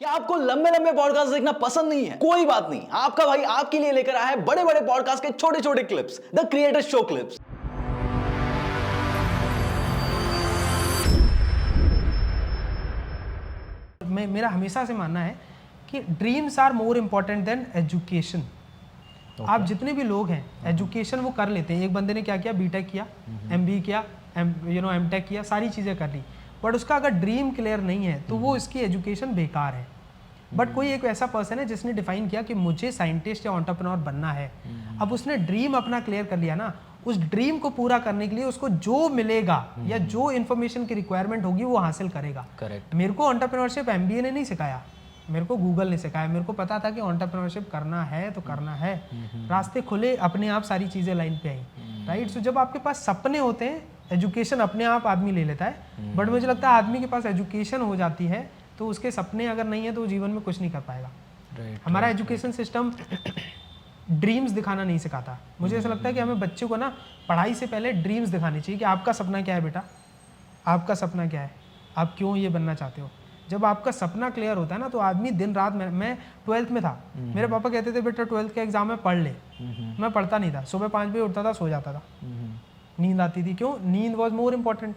क्या आपको लंबे लंबे पॉडकास्ट देखना पसंद नहीं है? कोई बात नहीं, आपका भाई आपके लिए लेकर आया है बड़े बड़े पॉडकास्ट के छोटे छोटे clips, the creator show clips. मेरा हमेशा से मानना है कि dreams are more important than education. आप जितने भी लोग हैं एजुकेशन वो कर लेते हैं। एक बंदे ने क्या किया, बीटेक किया, एमबीए किया, एमटेक किया, सारी चीज़ें कर ली, बट उसका अगर ड्रीम क्लियर नहीं है तो वो इसकी एजुकेशन बेकार है। बट कोई एक ऐसा पर्सन है जिसने डिफाइन किया कि मुझे साइंटिस्ट या एंटरप्रेन्योर बनना है। अब उसने ड्रीम अपना क्लियर कर लिया ना, उस ड्रीम को पूरा करने के लिए उसको जो मिलेगा या जो इन्फॉर्मेशन की रिक्वायरमेंट होगी वो हासिल करेगा। करेक्ट। मेरे को एंटरप्रेन्योरशिप एमबीए ने नहीं सिखाया, मेरे को गूगल ने सिखाया। मेरे को पता था कि एंटरप्रेन्योरशिप करना है तो करना है, रास्ते खुले, अपने आप सारी चीज़ें लाइन पे आई, राइट। सो जब आपके पास सपने होते हैं, एजुकेशन अपने आप आदमी ले लेता है, बट मुझे लगता है आदमी के पास एजुकेशन हो जाती है तो उसके सपने अगर नहीं है तो वो जीवन में कुछ नहीं कर पाएगा। हमारा एजुकेशन सिस्टम ड्रीम्स दिखाना नहीं सिखाता। मुझे ऐसा लगता है कि हमें बच्चों को ना पढ़ाई से पहले ड्रीम्स दिखानी चाहिए कि आपका सपना क्या है बेटा, आपका सपना क्या है, आप क्यों ये बनना चाहते हो। जब आपका सपना क्लियर होता है ना तो आदमी दिन रात मैं 12th में था, मेरे पापा कहते थे बेटा 12th का एग्जाम है पढ़ ले। मैं पढ़ता नहीं था, सुबह 5 बजे उठता था, सो जाता था, नींद आती थी। क्यों? नींद वॉज मोर इम्पॉर्टेंट।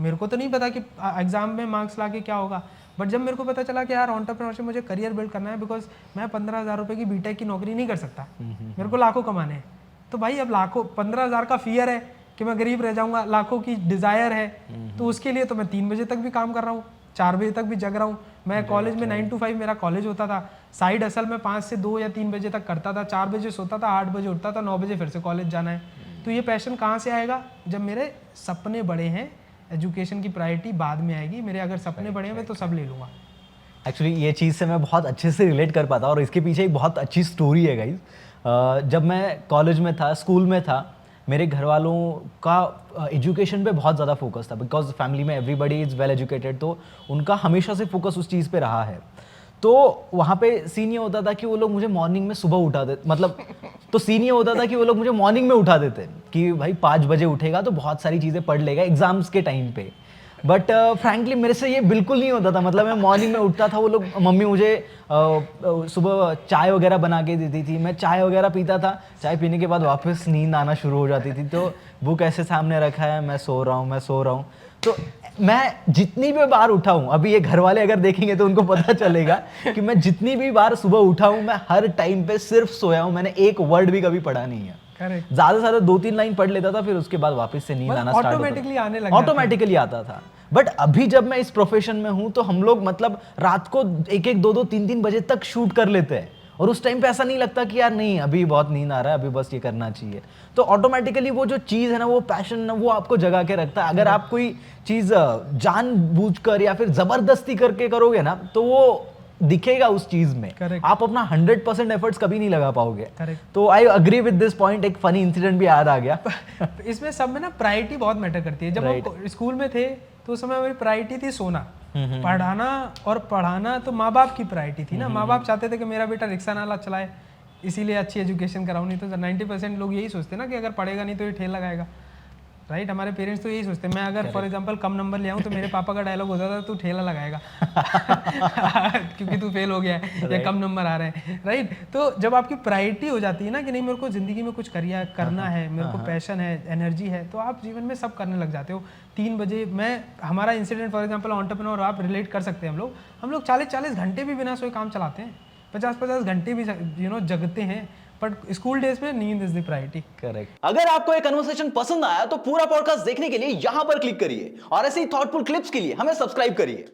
मेरे को तो नहीं पता कि एग्जाम में मार्क्स ला के क्या होगा, बट जब मेरे को पता चला कि यार एंटरप्रेन्योरशिप मुझे करियर बिल्ड करना है, बिकॉज मैं 15,000 रुपये की बीटेक की नौकरी नहीं कर सकता, मेरे को लाखों कमाने हैं। तो भाई अब लाखों 15,000 का फियर है कि मैं गरीब रह जाऊंगा, लाखों की डिज़ायर है, तो उसके लिए तो मैं 3 बजे तक भी काम कर रहा हूँ, 4 बजे तक भी जग रहा हूँ। मैं कॉलेज में 9 to 5 मेरा कॉलेज होता था, साइड असल में 5 से 2 या 3 बजे तक करता था, 4 बजे सोता था, 8 बजे उठता था, 9 बजे फिर से कॉलेज जाना है। तो ये पैशन कहाँ से आएगा? जब मेरे सपने बड़े हैं, एजुकेशन की प्रायोरिटी बाद में आएगी। मेरे अगर सपने बड़े हैं मैं तो सब ले लूँगा। एक्चुअली ये चीज़ से मैं बहुत अच्छे से रिलेट कर पाता और इसके पीछे एक बहुत अच्छी स्टोरी है गाइज। जब मैं कॉलेज में था, स्कूल में था, मेरे घर वालों का एजुकेशन पे बहुत ज़्यादा फोकस था, बिकॉज फैमिली में एवरीबडी इज़ वेल एजुकेटेड, तो उनका हमेशा से फोकस उस चीज़ पे रहा है। तो वहाँ पे सीन ये होता था कि वो लोग मुझे मॉर्निंग में सुबह उठा देते, मतलब तो सीन ये होता था कि वो लोग मुझे मॉर्निंग में उठा देते कि भाई 5 बजे उठेगा तो बहुत सारी चीज़ें पढ़ लेगा एग्जाम्स के टाइम पे। बट फ्रैंकली मेरे से ये बिल्कुल नहीं होता था। मतलब मैं मॉर्निंग में उठता था, वो लोग, मम्मी मुझे सुबह चाय वगैरह बना के देती थी, मैं चाय वगैरह पीता था, चाय पीने के बाद वापस नींद आना शुरू हो जाती थी। तो बुक ऐसे सामने रखा है, मैं सो रहा हूँ। तो मैं जितनी भी बार उठा हूँ, अभी ये घर वाले अगर देखेंगे तो उनको पता चलेगा कि मैं जितनी भी बार सुबह उठा हूँ, मैं हर टाइम पे सिर्फ सोया हूँ, मैंने एक वर्ड भी कभी पढ़ा नहीं है। ज्यादा से ज्यादा 2-3 लाइन पढ़ लेता था, फिर उसके बाद वापस से नींद आना स्टार्ट ऑटोमेटिकली आता था। बट अभी जब मैं इस प्रोफेशन में हूँ तो हम लोग मतलब रात को 1-1, 2-2, 3-3 बजे तक शूट कर लेते हैं, और उस टाइम पे ऐसा नहीं लगता कि यार नहीं अभी बहुत नींद आ रहा है, अभी बस ये करना चाहिए। तो ऑटोमेटिकली वो जो चीज़ है ना, वो पैशन ना, वो आपको जगा के रखता है। अगर आप कोई चीज़ जानबूझकर या फिर जबरदस्ती करके करोगे ना, तो वो दिखेगा उस चीज में। आप अपना 100% एफर्ट्स कभी नहीं लगा पाओगे। तो I agree with this point. एक फनी इंसिडेंट भी याद आ गया। इसमें सब में ना प्रायोरिटी बहुत मैटर करती है। जब हम स्कूल में थे तो उस समय मेरी प्रायोरिटी थी सोना, पढ़ाना, और पढ़ाना तो माँ बाप की प्रायोरिटी थी ना। माँ बाप चाहते थे कि मेरा बेटा रिक्शा नाला चलाए, इसीलिए अच्छी एजुकेशन कराऊँ। नहीं तो 90% लोग यही सोचते ना कि अगर पढ़ेगा नहीं तो ये ठेल लगाएगा, राइट। हमारे पेरेंट्स तो यही सोचते हैं। मैं अगर फॉर एग्जांपल कम नंबर ले आऊँ तो मेरे पापा का डायलॉग होता था, तू ठेला लगाएगा क्योंकि तू फेल हो गया है या कम नंबर आ रहे हैं, राइट। तो जब आपकी प्रायोरिटी हो जाती है ना कि नहीं, मेरे को ज़िंदगी में कुछ करना है, मेरे को पैशन है, एनर्जी है, तो आप जीवन में सब करने लग जाते हो। 3 बजे हमारा इंसिडेंट फॉर एग्जाम्पल एंटरप्रेन्योर आप रिलेट कर सकते हैं। हम लोग 40-40 घंटे भी बिना सोए काम चलाते हैं, 50-50 घंटे भी जगते हैं, बट स्कूल डेज में नींद इज द प्रायोरिटी। करेक्ट। अगर आपको ये कन्वर्सेशन पसंद आया तो पूरा पॉडकास्ट देखने के लिए यहां पर क्लिक करिए, और ऐसे ही थॉटफुल क्लिप्स के लिए हमें सब्सक्राइब करिए।